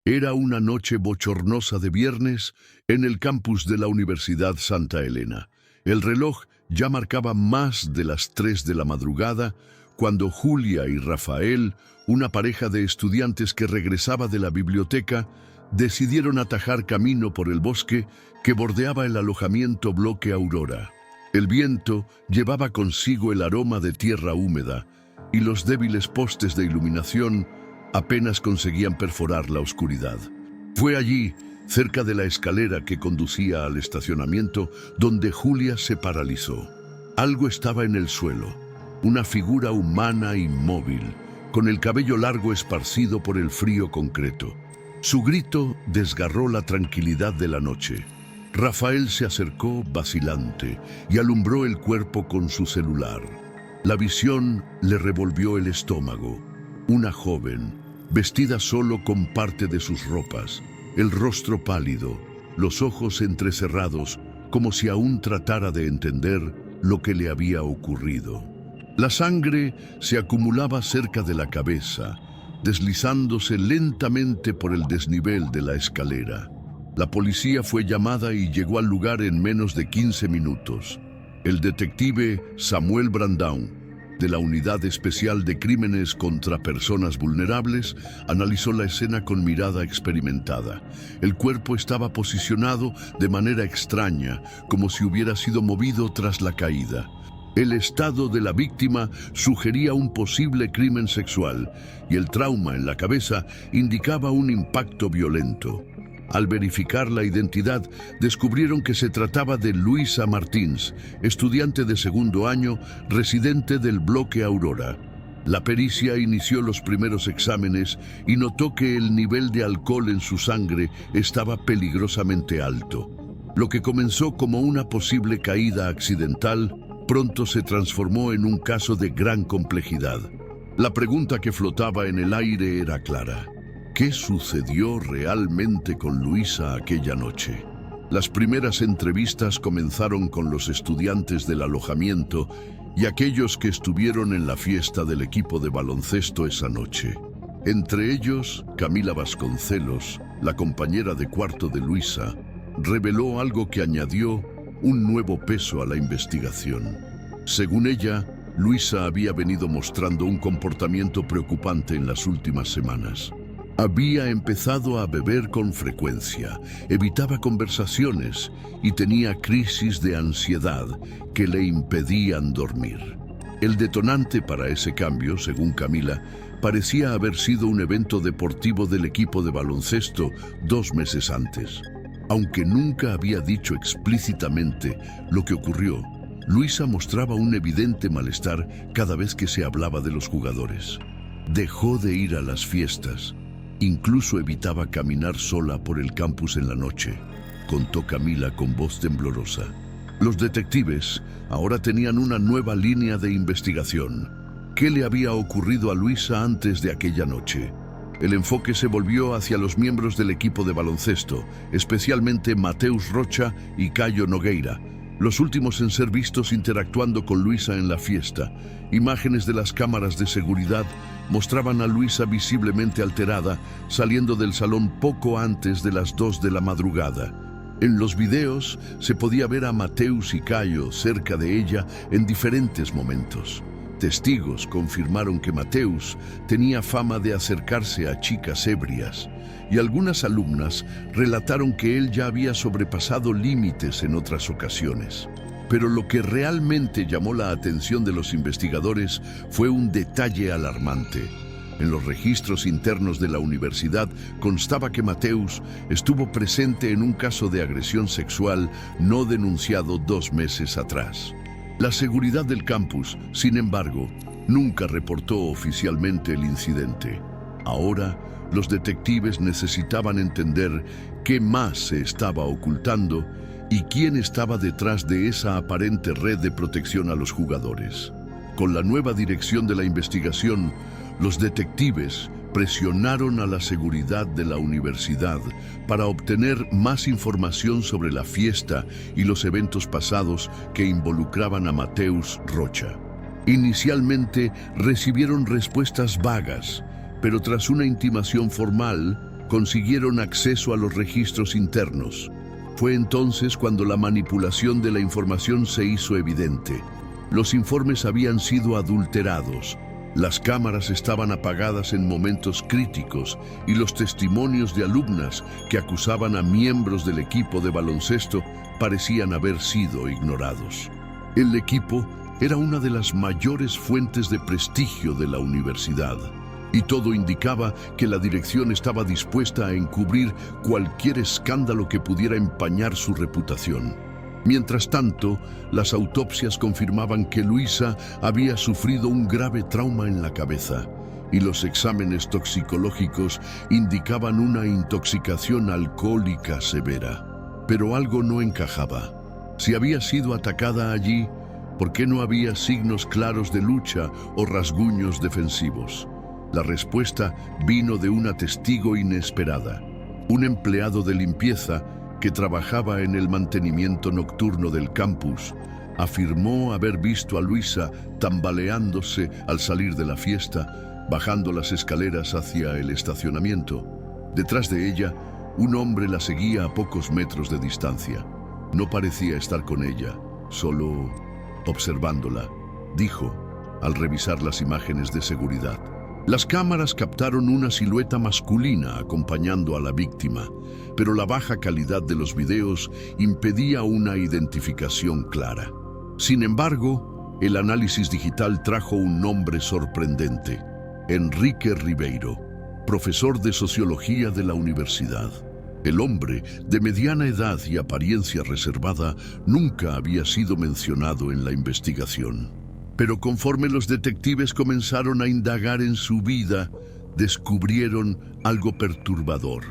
Era una noche bochornosa de viernes en el campus de la Universidad Santa Elena. El reloj ya marcaba más de las 3 de la madrugada cuando Julia y Rafael, una pareja de estudiantes que regresaba de la biblioteca, decidieron atajar camino por el bosque que bordeaba el alojamiento Bloque Aurora. El viento llevaba consigo el aroma de tierra húmeda y los débiles postes de iluminación apenas conseguían perforar la oscuridad. Fue allí, cerca de la escalera que conducía al estacionamiento, donde Julia se paralizó. Algo estaba en el suelo, una figura humana inmóvil, con el cabello largo esparcido por el frío concreto. Su grito desgarró la tranquilidad de la noche. Rafael se acercó vacilante y alumbró el cuerpo con su celular. La visión le revolvió el estómago. Una joven, vestida solo con parte de sus ropas, el rostro pálido, los ojos entrecerrados, como si aún tratara de entender lo que le había ocurrido. La sangre se acumulaba cerca de la cabeza, deslizándose lentamente por el desnivel de la escalera. La policía fue llamada y llegó al lugar en menos de 15 minutos. El detective Samuel Brandão, de la Unidad Especial de Crímenes contra Personas Vulnerables, analizó la escena con mirada experimentada. El cuerpo estaba posicionado de manera extraña, como si hubiera sido movido tras la caída. El estado de la víctima sugería un posible crimen sexual y el trauma en la cabeza indicaba un impacto violento. Al verificar la identidad, descubrieron que se trataba de Luisa Martins, estudiante de segundo año, residente del Bloque Aurora. La pericia inició los primeros exámenes y notó que el nivel de alcohol en su sangre estaba peligrosamente alto. Lo que comenzó como una posible caída accidental, pronto se transformó en un caso de gran complejidad. La pregunta que flotaba en el aire era clara. ¿Qué sucedió realmente con Luisa aquella noche? Las primeras entrevistas comenzaron con los estudiantes del alojamiento y aquellos que estuvieron en la fiesta del equipo de baloncesto esa noche. Entre ellos, Camila Vasconcelos, la compañera de cuarto de Luisa, reveló algo que añadió un nuevo peso a la investigación. Según ella, Luisa había venido mostrando un comportamiento preocupante en las últimas semanas. Había empezado a beber con frecuencia, evitaba conversaciones y tenía crisis de ansiedad que le impedían dormir. El detonante para ese cambio, según Camila, parecía haber sido un evento deportivo del equipo de baloncesto 2 meses antes. Aunque nunca había dicho explícitamente lo que ocurrió, Luisa mostraba un evidente malestar cada vez que se hablaba de los jugadores. Dejó de ir a las fiestas. Incluso evitaba caminar sola por el campus en la noche, contó Camila con voz temblorosa. Los detectives ahora tenían una nueva línea de investigación. ¿Qué le había ocurrido a Luisa antes de aquella noche? El enfoque se volvió hacia los miembros del equipo de baloncesto, especialmente Mateus Rocha y Caio Nogueira, los últimos en ser vistos interactuando con Luisa en la fiesta. Imágenes de las cámaras de seguridad mostraban a Luisa visiblemente alterada, saliendo del salón poco antes de las 2 de la madrugada. En los videos se podía ver a Mateus y Caio cerca de ella en diferentes momentos. Testigos confirmaron que Mateus tenía fama de acercarse a chicas ebrias, y algunas alumnas relataron que él ya había sobrepasado límites en otras ocasiones. Pero lo que realmente llamó la atención de los investigadores fue un detalle alarmante. En los registros internos de la universidad constaba que Mateus estuvo presente en un caso de agresión sexual no denunciado 2 meses atrás. La seguridad del campus, sin embargo, nunca reportó oficialmente el incidente. Ahora, los detectives necesitaban entender qué más se estaba ocultando y quién estaba detrás de esa aparente red de protección a los jugadores. Con la nueva dirección de la investigación, los detectives presionaron a la seguridad de la universidad para obtener más información sobre la fiesta y los eventos pasados que involucraban a Mateus Rocha. Inicialmente recibieron respuestas vagas, pero tras una intimación formal, consiguieron acceso a los registros internos. Fue entonces cuando la manipulación de la información se hizo evidente. Los informes habían sido adulterados, las cámaras estaban apagadas en momentos críticos y los testimonios de alumnas que acusaban a miembros del equipo de baloncesto parecían haber sido ignorados. El equipo era una de las mayores fuentes de prestigio de la universidad, y todo indicaba que la dirección estaba dispuesta a encubrir cualquier escándalo que pudiera empañar su reputación. Mientras tanto, las autopsias confirmaban que Luisa había sufrido un grave trauma en la cabeza, y los exámenes toxicológicos indicaban una intoxicación alcohólica severa. Pero algo no encajaba. Si había sido atacada allí, ¿por qué no había signos claros de lucha o rasguños defensivos? La respuesta vino de una testigo inesperada, un empleado de limpieza que trabajaba en el mantenimiento nocturno del campus. Afirmó haber visto a Luisa tambaleándose al salir de la fiesta, bajando las escaleras hacia el estacionamiento. Detrás de ella, un hombre la seguía a pocos metros de distancia. No parecía estar con ella, solo observándola, dijo al revisar las imágenes de seguridad. Las cámaras captaron una silueta masculina acompañando a la víctima, pero la baja calidad de los videos impedía una identificación clara. Sin embargo, el análisis digital trajo un nombre sorprendente: Enrique Ribeiro, profesor de sociología de la universidad. El hombre, de mediana edad y apariencia reservada, nunca había sido mencionado en la investigación. Pero conforme los detectives comenzaron a indagar en su vida, descubrieron algo perturbador.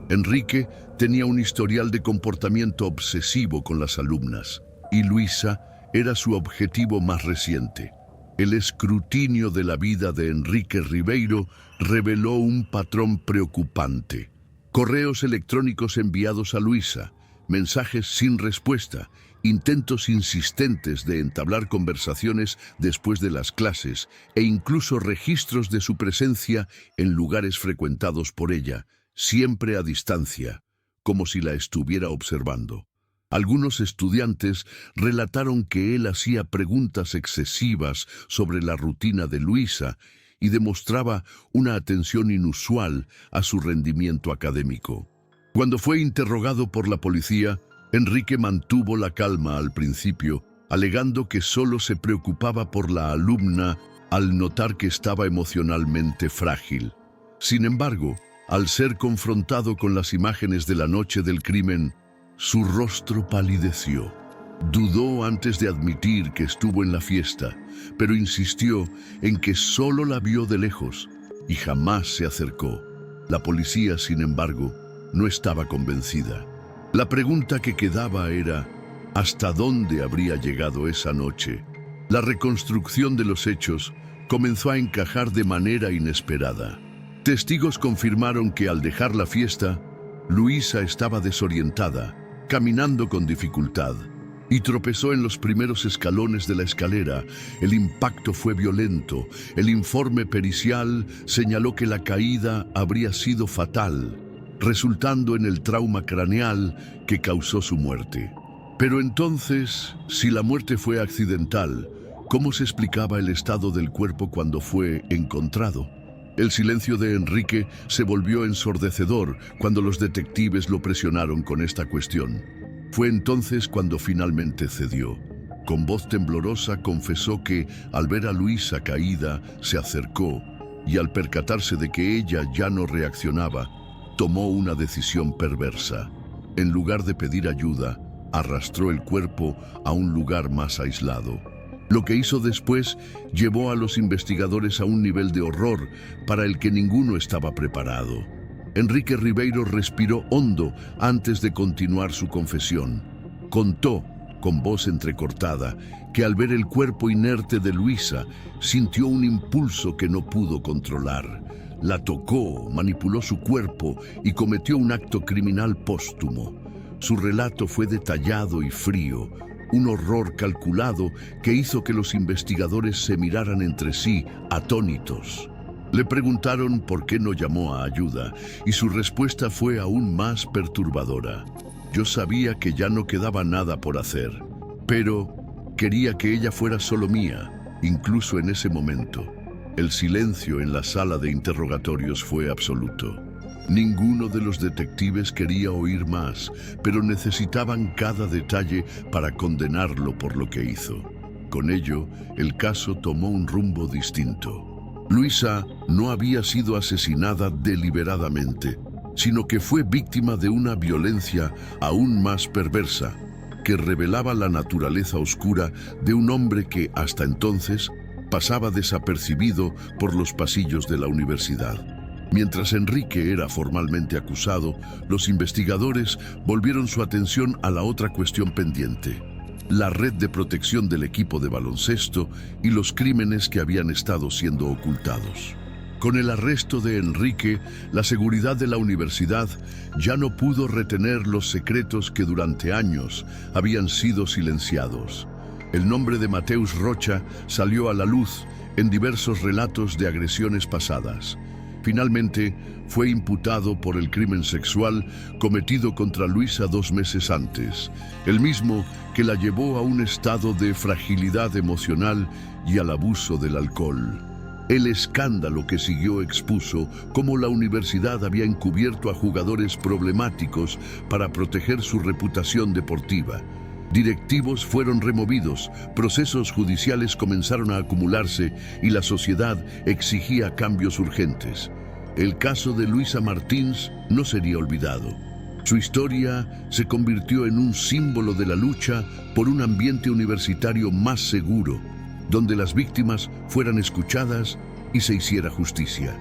Enrique tenía un historial de comportamiento obsesivo con las alumnas, y Luisa era su objetivo más reciente. El escrutinio de la vida de Enrique Ribeiro reveló un patrón preocupante. Correos electrónicos enviados a Luisa, mensajes sin respuesta, intentos insistentes de entablar conversaciones después de las clases e incluso registros de su presencia en lugares frecuentados por ella, siempre a distancia, como si la estuviera observando. Algunos estudiantes relataron que él hacía preguntas excesivas sobre la rutina de Luisa y demostraba una atención inusual a su rendimiento académico. Cuando fue interrogado por la policía, Enrique mantuvo la calma al principio, alegando que solo se preocupaba por la alumna al notar que estaba emocionalmente frágil. Sin embargo, al ser confrontado con las imágenes de la noche del crimen, su rostro palideció. Dudó antes de admitir que estuvo en la fiesta, pero insistió en que solo la vio de lejos y jamás se acercó. La policía, sin embargo, no estaba convencida. La pregunta que quedaba era: ¿hasta dónde habría llegado esa noche? La reconstrucción de los hechos comenzó a encajar de manera inesperada. Testigos confirmaron que al dejar la fiesta, Luisa estaba desorientada, caminando con dificultad, y tropezó en los primeros escalones de la escalera. El impacto fue violento. El informe pericial señaló que la caída habría sido fatal, resultando en el trauma craneal que causó su muerte. Pero entonces, si la muerte fue accidental, ¿cómo se explicaba el estado del cuerpo cuando fue encontrado? El silencio de Enrique se volvió ensordecedor cuando los detectives lo presionaron con esta cuestión. Fue entonces cuando finalmente cedió. Con voz temblorosa confesó que, al ver a Luisa caída, se acercó y al percatarse de que ella ya no reaccionaba, tomó una decisión perversa. En lugar de pedir ayuda, arrastró el cuerpo a un lugar más aislado. Lo que hizo después llevó a los investigadores a un nivel de horror para el que ninguno estaba preparado. Enrique Ribeiro respiró hondo antes de continuar su confesión. Contó, con voz entrecortada, que al ver el cuerpo inerte de Luisa, sintió un impulso que no pudo controlar. La tocó, manipuló su cuerpo y cometió un acto criminal póstumo. Su relato fue detallado y frío, un horror calculado que hizo que los investigadores se miraran entre sí, atónitos. Le preguntaron por qué no llamó a ayuda y su respuesta fue aún más perturbadora. Yo sabía que ya no quedaba nada por hacer, pero quería que ella fuera solo mía, incluso en ese momento. El silencio en la sala de interrogatorios fue absoluto. Ninguno de los detectives quería oír más, pero necesitaban cada detalle para condenarlo por lo que hizo. Con ello, el caso tomó un rumbo distinto. Luisa no había sido asesinada deliberadamente, sino que fue víctima de una violencia aún más perversa, que revelaba la naturaleza oscura de un hombre que, hasta entonces, pasaba desapercibido por los pasillos de la universidad. Mientras Enrique era formalmente acusado, los investigadores volvieron su atención a la otra cuestión pendiente: la red de protección del equipo de baloncesto y los crímenes que habían estado siendo ocultados. Con el arresto de Enrique, la seguridad de la universidad ya no pudo retener los secretos que durante años habían sido silenciados. El nombre de Mateusz Rocha salió a la luz en diversos relatos de agresiones pasadas. Finalmente, fue imputado por el crimen sexual cometido contra Luisa 2 meses antes, el mismo que la llevó a un estado de fragilidad emocional y al abuso del alcohol. El escándalo que siguió expuso cómo la universidad había encubierto a jugadores problemáticos para proteger su reputación deportiva. Directivos fueron removidos, procesos judiciales comenzaron a acumularse y la sociedad exigía cambios urgentes. El caso de Luisa Martins no sería olvidado. Su historia se convirtió en un símbolo de la lucha por un ambiente universitario más seguro, donde las víctimas fueran escuchadas y se hiciera justicia.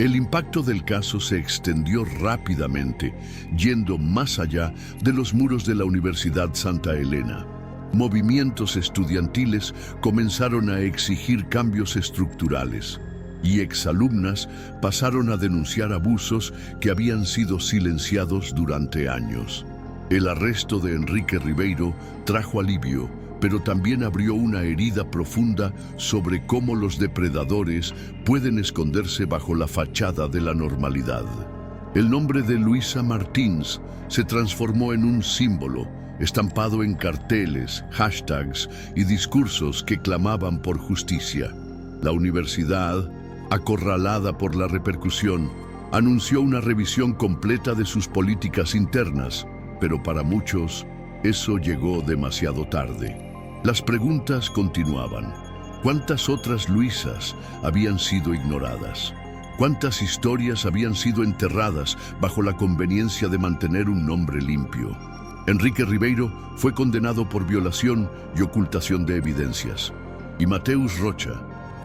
El impacto del caso se extendió rápidamente, yendo más allá de los muros de la Universidad Santa Elena. Movimientos estudiantiles comenzaron a exigir cambios estructurales, y exalumnas pasaron a denunciar abusos que habían sido silenciados durante años. El arresto de Enrique Ribeiro trajo alivio, pero también abrió una herida profunda sobre cómo los depredadores pueden esconderse bajo la fachada de la normalidad. El nombre de Luisa Martins se transformó en un símbolo, estampado en carteles, hashtags y discursos que clamaban por justicia. La universidad, acorralada por la repercusión, anunció una revisión completa de sus políticas internas, pero para muchos eso llegó demasiado tarde. Las preguntas continuaban. ¿Cuántas otras Luisas habían sido ignoradas? ¿Cuántas historias habían sido enterradas bajo la conveniencia de mantener un nombre limpio? Enrique Ribeiro fue condenado por violación y ocultación de evidencias. Y Mateusz Rocha,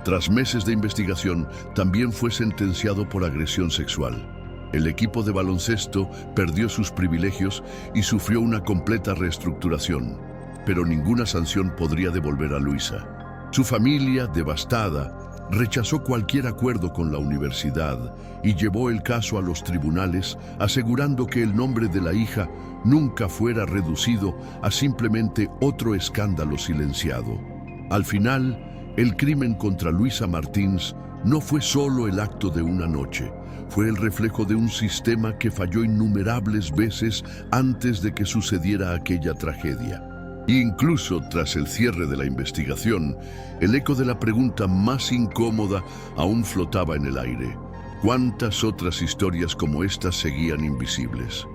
tras meses de investigación, también fue sentenciado por agresión sexual. El equipo de baloncesto perdió sus privilegios y sufrió una completa reestructuración, pero ninguna sanción podría devolver a Luisa. Su familia, devastada, rechazó cualquier acuerdo con la universidad y llevó el caso a los tribunales, asegurando que el nombre de la hija nunca fuera reducido a simplemente otro escándalo silenciado. Al final, el crimen contra Luisa Martins no fue solo el acto de una noche, fue el reflejo de un sistema que falló innumerables veces antes de que sucediera aquella tragedia. Incluso tras el cierre de la investigación, el eco de la pregunta más incómoda aún flotaba en el aire. ¿Cuántas otras historias como estas seguían invisibles?